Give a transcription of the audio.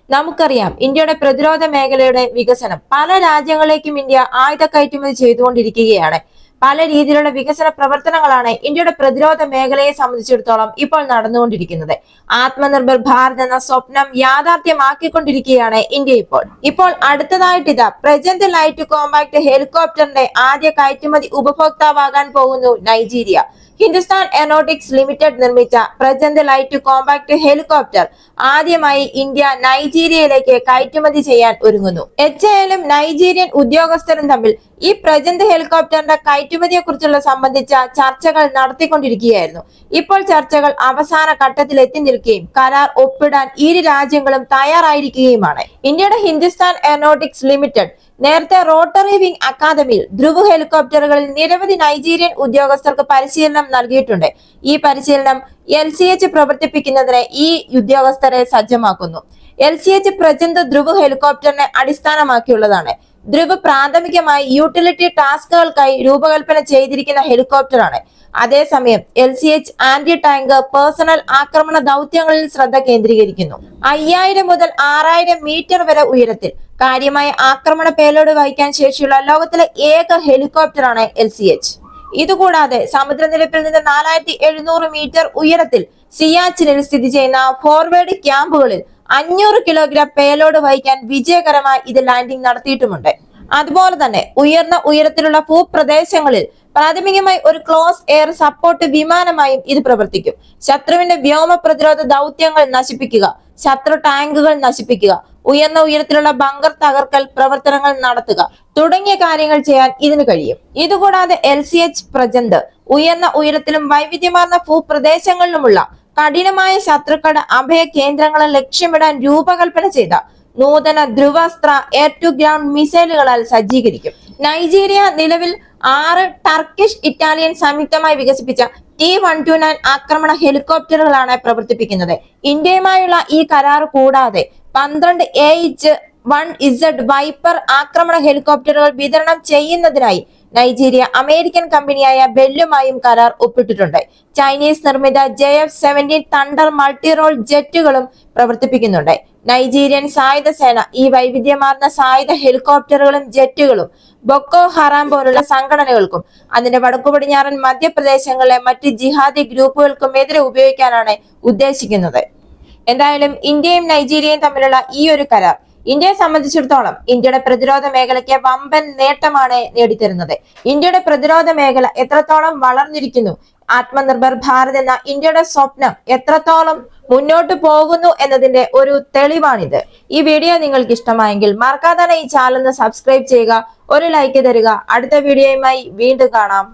നമുക്കറിയാം ഇന്ത്യയുടെ പ്രതിരോധ മേഖലയുടെ വികസനം പല രാജ്യങ്ങളിലേക്കും ഇന്ത്യ ആയുധ കയറ്റുമതി ചെയ്തുകൊണ്ടിരിക്കുകയാണ്. പല രീതിയിലുള്ള വികസന പ്രവർത്തനങ്ങളാണ് ഇന്ത്യയുടെ പ്രതിരോധ മേഖലയെ സംബന്ധിച്ചിടത്തോളം ഇപ്പോൾ നടന്നുകൊണ്ടിരിക്കുന്നത്. ആത്മനിർഭർ ഭാരത് എന്ന സ്വപ്നം യാഥാർത്ഥ്യമാക്കിക്കൊണ്ടിരിക്കുകയാണ് ഇന്ത്യ ഇപ്പോൾ അടുത്തതായിട്ട് ഇതാ പ്രജന്റ് ലൈറ്റ് കോമ്പാക്ട് ഹെലികോപ്റ്ററിന്റെ ആദ്യ കയറ്റുമതി ഉപഭോക്താവാകാൻ പോകുന്നു നൈജീരിയ. ഹിന്ദുസ്ഥാൻ എയറോനോട്ടിക്സ് ലിമിറ്റഡ് നിർമ്മിച്ച പ്രജന്റ് ലൈറ്റ് കോമ്പാക്ട് ഹെലികോപ്റ്റർ ആദ്യമായി ഇന്ത്യ നൈജീരിയയിലേക്ക് കയറ്റുമതി ചെയ്യാൻ ഒരുങ്ങുന്നു. HAL-ഉം നൈജീരിയൻ ഉദ്യോഗസ്ഥരും തമ്മിൽ ഈ പ്രജന്റ് ഹെലികോപ്റ്ററിന്റെ കയറ്റുമതിയെ കുറിച്ചുള്ള സംബന്ധിച്ച ചർച്ചകൾ നടത്തിക്കൊണ്ടിരിക്കുകയായിരുന്നു. ഇപ്പോൾ ചർച്ചകൾ അവസാന ഘട്ടത്തിൽ എത്തി നിൽക്കുകയും കരാർ ഒപ്പിടാൻ ഇരു രാജ്യങ്ങളും തയ്യാറായിരിക്കുകയുമാണ്. ഇന്ത്യയുടെ ഹിന്ദുസ്ഥാൻ എയറോനോട്ടിക്സ് ലിമിറ്റഡ് നേരത്തെ റോട്ടറി വിംഗ് അക്കാദമിയിൽ ധ്രുവ് ഹെലികോപ്റ്ററുകളിൽ നിരവധി നൈജീരിയൻ ഉദ്യോഗസ്ഥർക്ക് പരിശീലനം നൽകിയിട്ടുണ്ട്. ഈ പരിശീലനം LCH പ്രവർത്തിപ്പിക്കുന്നതിന് ഈ ഉദ്യോഗസ്ഥരെ സജ്ജമാക്കുന്നു. LCH പ്രജന്റ് ധ്രുവ് ഹെലികോപ്റ്ററിനെ അടിസ്ഥാനമാക്കിയുള്ളതാണ്. ധ്രുവ് പ്രാഥമികമായി യൂട്ടിലിറ്റി ടാസ്കുകൾക്കായി രൂപകൽപ്പന ചെയ്തിരിക്കുന്ന ഹെലികോപ്റ്ററാണ്. അതേസമയം LCH ആന്റി ടാങ്ക് പേഴ്സണൽ ആക്രമണ ദൗത്യങ്ങളിൽ ശ്രദ്ധ കേന്ദ്രീകരിക്കുന്നു. 5000 മുതൽ 6000 മീറ്റർ വരെ ഉയരത്തിൽ കാര്യമായ ആക്രമണ പേലോഡ് വഹിക്കാൻ ശേഷിയുള്ള ലോകത്തിലെ ഏക ഹെലികോപ്റ്ററാണ് LCH. ഇതുകൂടാതെ സമുദ്രനിരപ്പിൽ നിന്ന് 4700 മീറ്റർ ഉയരത്തിൽ സിയാച്ചിനിൽ സ്ഥിതി ചെയ്യുന്ന ഫോർവേഡ് ക്യാമ്പുകളിൽ 500 കിലോഗ്രാം പേലോഡ് വഹിക്കാൻ വിജയകരമായി ഇത് ലാൻഡിംഗ് നടത്തിയിട്ടുമുണ്ട്. അതുപോലെ തന്നെ ഉയർന്ന ഉയരത്തിലുള്ള ഭൂപ്രദേശങ്ങളിൽ പ്രാഥമികമായി ഒരു ക്ലോസ് എയർ സപ്പോർട്ട് വിമാനമായും ഇത് പ്രവർത്തിക്കും. ശത്രുവിന്റെ വ്യോമ പ്രതിരോധ ദൗത്യങ്ങൾ നശിപ്പിക്കുക, ശത്രു ടാങ്കുകൾ നശിപ്പിക്കുക, ഉയർന്ന ഉയരത്തിലുള്ള ബങ്കർ തകർക്കൽ പ്രവർത്തനങ്ങൾ നടത്തുക തുടങ്ങിയ കാര്യങ്ങൾ ചെയ്യാൻ ഇതിന് കഴിയും. ഇതുകൂടാതെ LCH പ്രജന്റ് ഉയർന്ന ഉയരത്തിലും വൈവിധ്യമാർന്ന ഭൂപ്രദേശങ്ങളിലുമുള്ള കഠിനമായ ശത്രുക്കളുടെ അഭയ കേന്ദ്രങ്ങളെ ലക്ഷ്യമിടാൻ രൂപകൽപ്പന ചെയ്ത നൂതന ധ്രുവാസ്ത്ര എയർ ടു ഗ്രൗണ്ട് മിസൈലുകളാൽ സജ്ജീകരിക്കും. നൈജീരിയ നിലവിൽ 6 ടർക്കിഷ് ഇറ്റാലിയൻ സംയുക്തമായി വികസിപ്പിച്ച T-129 ആക്രമണ ഹെലികോപ്റ്ററുകളാണ് പ്രവർത്തിപ്പിക്കുന്നത്. ഇന്ത്യയുമായുള്ള ഈ കരാർ കൂടാതെ 12 AH-1Z വൈപ്പർ ആക്രമണ ഹെലികോപ്റ്ററുകൾ വിതരണം ചെയ്യുന്നതിനായി നൈജീരിയ അമേരിക്കൻ കമ്പനിയായ ബെല്ലുമായും കരാർ ഒപ്പിട്ടിട്ടുണ്ട്. ചൈനീസ് നിർമ്മിത JF-17 തണ്ടർ മൾട്ടി റോൾ ജെറ്റുകളും പ്രവർത്തിപ്പിക്കുന്നുണ്ട്. നൈജീരിയൻ സായുധ സേന ഈ വൈവിധ്യമാർന്ന സായുധ ഹെലികോപ്റ്ററുകളും ജെറ്റുകളും ബൊക്കോ ഹറാം പോലുള്ള സംഘടനകൾക്കും അതിന്റെ വടക്കു പടിഞ്ഞാറൻ മധ്യപ്രദേശങ്ങളിലെ മറ്റ് ജിഹാദി ഗ്രൂപ്പുകൾക്കും എതിരെ ഉപയോഗിക്കാനാണ് ഉദ്ദേശിക്കുന്നത്. എന്തായാലും ഇന്ത്യയും നൈജീരിയയും തമ്മിലുള്ള ഈ ഒരു കരാർ ഇന്ത്യയെ സംബന്ധിച്ചിടത്തോളം ഇന്ത്യയുടെ പ്രതിരോധ മേഖലയ്ക്ക് വമ്പൻ നേട്ടമാണ് നേടിത്തരുന്നത്. ഇന്ത്യയുടെ പ്രതിരോധ മേഖല എത്രത്തോളം വളർന്നിരിക്കുന്നു, ആത്മനിർഭർ ഭാരത് എന്ന ഇന്ത്യയുടെ സ്വപ്നം എത്രത്തോളം മുന്നോട്ട് പോകുന്നു എന്നതിന്റെ ഒരു തെളിവാണിത്. ഈ വീഡിയോ നിങ്ങൾക്ക് ഇഷ്ടമായെങ്കിൽ മറക്കാതെ ഈ ചാനൽ സബ്സ്ക്രൈബ് ചെയ്യുക, ഒരു ലൈക്ക് തരിക. അടുത്ത വീഡിയോയുമായി വീണ്ടും കാണാം.